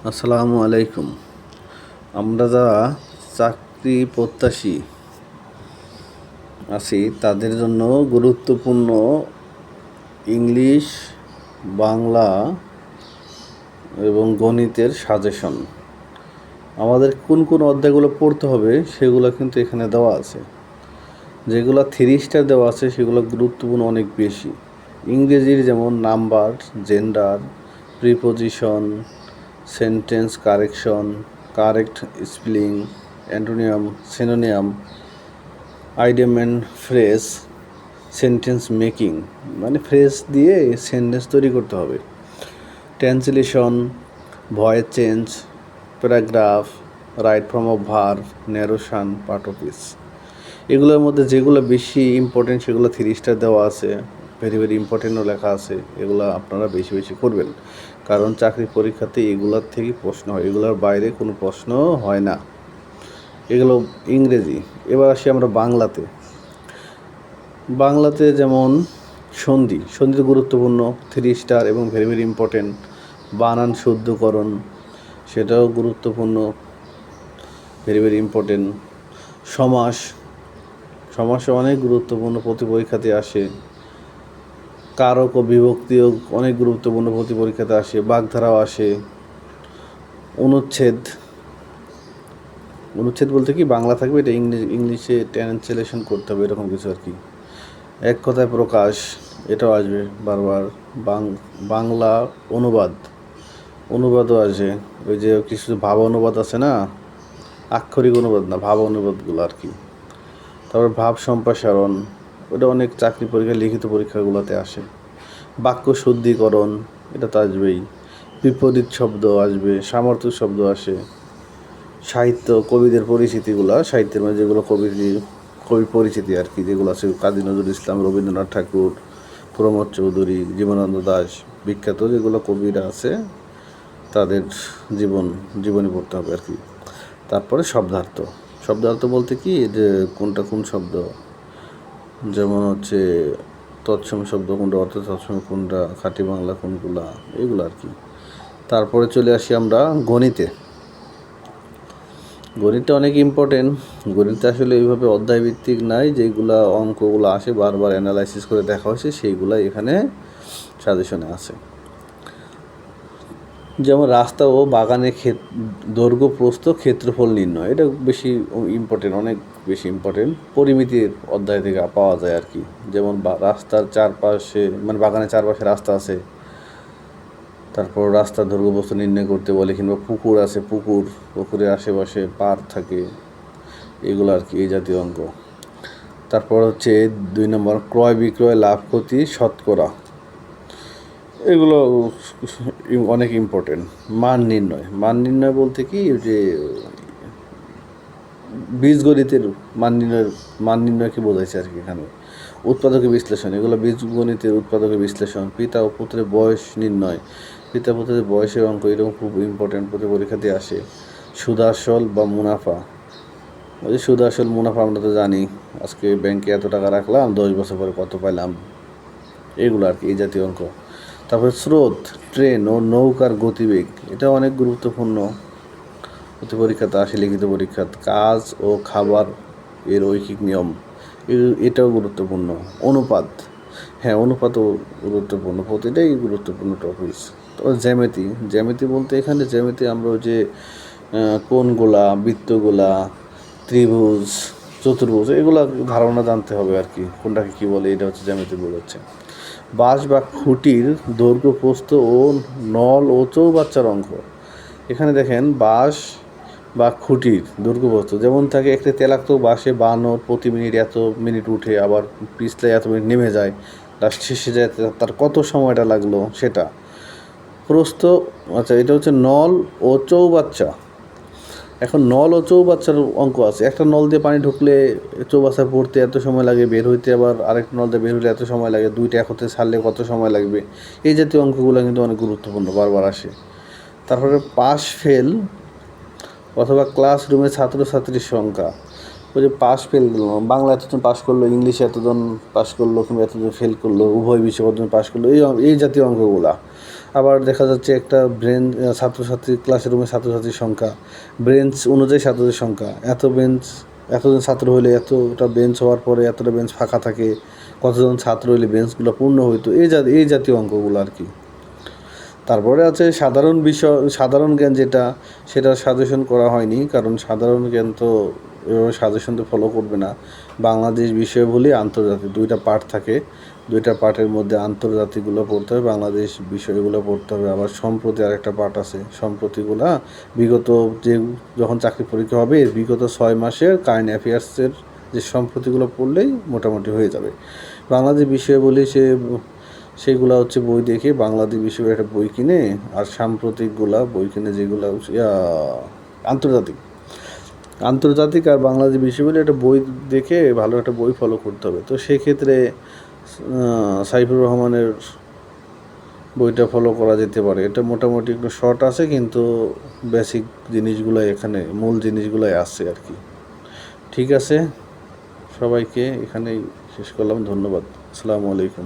আসসালামু আলাইকুম। আমরা যারা চাকরি প্রত্যাশী আছি তাদের জন্য গুরুত্বপূর্ণ ইংলিশ, বাংলা এবং গণিতের সাজেশন। আমাদের কোন কোন অধ্যায়গুলো পড়তে হবে সেগুলো কিন্তু এখানে দেওয়া আছে। যেগুলো 3 স্টার দেওয়া আছে সেগুলো গুরুত্বপূর্ণ অনেক বেশি। ইংরেজির যেমন number, gender, preposition, sentence correction, correct spelling, অ্যান্টোনিয়াম, সিনোনিয়াম, idiom and phrase, sentence making মানে ফ্রেজ দিয়ে সেন্টেন্স তৈরি করতে হবে, translation, voice change, paragraph, right form of verb, narration, part of speech. এগুলোর মধ্যে যেগুলো বেশি ইম্পর্টেন্ট সেগুলো 3 স্টার দেওয়া আছে, ভেরি ভেরি ইম্পর্টেন্টও লেখা আছে। এগুলো আপনারা বেশি বেশি করবেন, কারণ চাকরি পরীক্ষাতে এগুলোর থেকে প্রশ্ন হয়, এগুলোর বাইরে কোনো প্রশ্ন হয় না। এগুলো ইংরেজি। এবার আসি আমরা বাংলাতে। বাংলাতে যেমন সন্ধি তো গুরুত্বপূর্ণ, 3 স্টার এবং ভেরি ভেরি ইম্পর্টেন্ট। বানান শুদ্ধকরণ সেটাও গুরুত্বপূর্ণ, ভেরি ভেরি ইম্পর্টেন্ট। সমাসও অনেক গুরুত্বপূর্ণ, প্রতি পরীক্ষাতে আসে। কারক ও বিভক্তিও অনেক গুরুত্বপূর্ণ, প্রতি পরীক্ষাতে আসে। বাগধারাও আসে। অনুচ্ছেদ বলতে কি বাংলা থাকবে, এটা ইংলিশে ট্রান্সলেশন করতে হবে, এরকম কিছু আর কি। এক কথায় প্রকাশ, এটাও আসবে বারবার। বাংলা অনুবাদও আসে। ওই যে কিছু ভাব অনুবাদ আছে না, আক্ষরিক অনুবাদ না, ভাব অনুবাদগুলো আর কি। তারপর ভাব সম্প্রসারণ, ওটা অনেক চাকরি পরীক্ষা, লিখিত পরীক্ষাগুলোতে আসে। বাক্য শুদ্ধিকরণ, এটা তো আসবেই। বিপরীত শব্দ আসবে, সামর্থ্য শব্দ আসে। সাহিত্য, কবিদের পরিচিতিগুলো, সাহিত্যের মধ্যে যেগুলো কবি পরিচিতি আর কি, যেগুলো আছে কাজী নজরুল ইসলাম, রবীন্দ্রনাথ ঠাকুর, প্রমোদ চৌধুরী, জীবনানন্দ দাশ, বিখ্যাত যেগুলো কবিরা আছে তাদের জীবনী পড়তে হবে আর কি। তারপরে শব্দার্থ বলতে কি, যে কোনটা কোন শব্দ, যেমন হচ্ছে তৎসম শব্দ কোনটা, অর্থ তৎসম কোনটা, খাঁটি বাংলা কোনগুলা, এগুলো আর কি। তারপরে চলে আসি আমরা গণিতে অনেক ইম্পর্টেন্ট। গণিতে আসলে এইভাবে অধ্যায়ভিত্তিক নাই, যেগুলা অঙ্কগুলো আসে বারবার অ্যানালাইসিস করে দেখা হয়েছে সেইগুলাই এখানে সাজেশনে আছে। যেমন রাস্তা ও বাগানের দৈর্ঘ্য, প্রস্থ, ক্ষেত্রফল নির্ণয়, এটা বেশি ইম্পর্টেন্ট, অনেক বেশি ইম্পর্টেন্ট। পরিমিতির অধ্যায় থেকে পাওয়া যায় আর কি। যেমন রাস্তার চারপাশে, মানে বাগানের চারপাশে রাস্তা আছে, তারপর রাস্তার দৈর্ঘ্য প্রস্থ নির্ণয় করতে বলে, কিংবা পুকুর আছে, পুকুরের আশেপাশে পার থাকে, এগুলো আর কি, এই জাতীয় অঙ্ক। তারপর হচ্ছে 2 নম্বর ক্রয় বিক্রয়, লাভ ক্ষতি, শতকরা, এগুলো অনেক ইম্পর্টেন্ট। মান নির্ণয় বলতে কি, যে বীজগণিতের মান নির্ণয়কে বোঝাইছে আর কি এখানে। উৎপাদকের বিশ্লেষণ, এগুলো বীজগণিতের উৎপাদকের বিশ্লেষণ। পিতা ও পুত্রের বয়স নির্ণয়, পিতা পুত্রের বয়সের অঙ্ক, এরকম খুব ইম্পর্টেন্ট, প্রতি পরীক্ষাতে আসে। সুদাসল বা মুনাফা, ওই যে সুদাসল মুনাফা আমরা তো জানি, আজকে ব্যাংকে এত টাকা রাখলাম, 10 বছর পরে কত পাইলাম, এগুলো আর কি, এই জাতীয় অঙ্ক। তারপরে স্রোত, ট্রেন ও নৌকার গতিবেগ, এটা অনেক গুরুত্বপূর্ণ, প্রতি পরীক্ষাতে আসে, লিখিত পরীক্ষা। কাজ ও খাবার এর ঐকিক নিয়ম, এটাও গুরুত্বপূর্ণ। অনুপাতও গুরুত্বপূর্ণ, প্রতিটাই গুরুত্বপূর্ণ টপিকস। তো জ্যামিতি বলতে এখানে আমরা যে কোণগুলা, বৃত্তগুলা, ত্রিভুজ, চতুর্ভুজ, এগুলা ধারণা জানতে হবে আর কি, কোনটাকে কী বলে, এটা হচ্ছে জ্যামিতি বোঝাচ্ছে। বাঁশ বা খুঁটির দৈর্ঘ্য, প্রস্থ ও নল ও চৌবাচ্চার অঙ্ক। এখানে দেখেন বাঁশ বা খুঁটির দৈর্ঘ্য প্রস্থ, যেমন থাকে একটি তেলাক্ত বাঁশে বানর প্রতি মিনিট এত মিনিট উঠে, আবার পিছলে এত মিনিট নেমে যায়, লাস্ট শেষে যায় তার কত সময়টা লাগলো সেটা। প্রস্থ, আচ্ছা, এটা হচ্ছে নল ও চৌবাচ্চা। এখন নল ও চৌবাচ্চার অঙ্ক আছে। একটা নল দিয়ে পানি ঢুকলে চৌবাচ্চা পড়তে এত সময় লাগে, বের হইতে আবার আরেকটা নল দিয়ে বের হলে এত সময় লাগে, দুইটা একত্রে ছাড়লে কত সময় লাগবে, এই জাতীয় অঙ্কগুলো কিন্তু অনেক গুরুত্বপূর্ণ, বারবার আসে। তারপরে পাস ফেল অথবা ক্লাসরুমে ছাত্রছাত্রীর সংখ্যা, ওই যে পাস ফেল, বাংলা এতজন পাস করলো, ইংলিশে এতজন পাস করলো, কিংবা এতজন ফেল করলো, উভয় বিষয়ে কতজন পাস করলো, এই জাতীয় অঙ্কগুলা। আবার দেখা যাচ্ছে একটা ব্রেঞ্চ ছাত্রছাত্রী, ক্লাসের রুমে ছাত্রছাত্রীর সংখ্যা, বেঞ্চ অনুযায়ী ছাত্রদের সংখ্যা, এতজন ছাত্র হলে এতটা বেঞ্চ হওয়ার পরে এতটা বেঞ্চ ফাঁকা থাকে, কতজন ছাত্র হলে বেঞ্চগুলো পূর্ণ হইতো, এই জাতীয় অঙ্কগুলো আর কি। তারপরে আছে সাধারণ জ্ঞান, সেটা সাজেশন করা হয়নি, কারণ সাধারণ জ্ঞান তো এভাবে সাজেশন তো ফলো করবে না। বাংলাদেশ বিষয় বলি আন্তর্জাতিক দুইটা পার্ট থাকে, দুইটা পার্টের মধ্যে আন্তর্জাতিকগুলো পড়তে হবে, বাংলাদেশ বিষয়গুলো পড়তে হবে। আবার সম্প্রতি আরেকটা পার্ট আছে, সম্প্রতিগুলা বিগত যখন চাকরি পরীক্ষা হবে বিগত 6 মাসের কারেন্ট অ্যাফেয়ার্সের যে সম্প্রতিগুলো পড়লেই মোটামুটি হয়ে যাবে। বাংলাদেশ বিষয় বলি সেগুলো হচ্ছে বই দেখে বাংলাদেশ বিষয়ে একটা বই কিনে, আর সাম্প্রতিকগুলা বই কিনে যেগুলো আন্তর্জাতিক আর বাংলাদেশ বিষয় বলে একটা বই দেখে ভালো একটা বই ফলো করতে হবে। তো সেক্ষেত্রে সাইফুর রহমানের বইটা ফলো করা যেতে পারে। এটা মোটামুটি একটু শর্ট আছে, কিন্তু বেসিক জিনিসগুলোই এখানে মূল জিনিসগুলোই আছে আর কি। ঠিক আছে, সবাইকে এখানেই শেষ করলাম। ধন্যবাদ। আসসালামু আলাইকুম।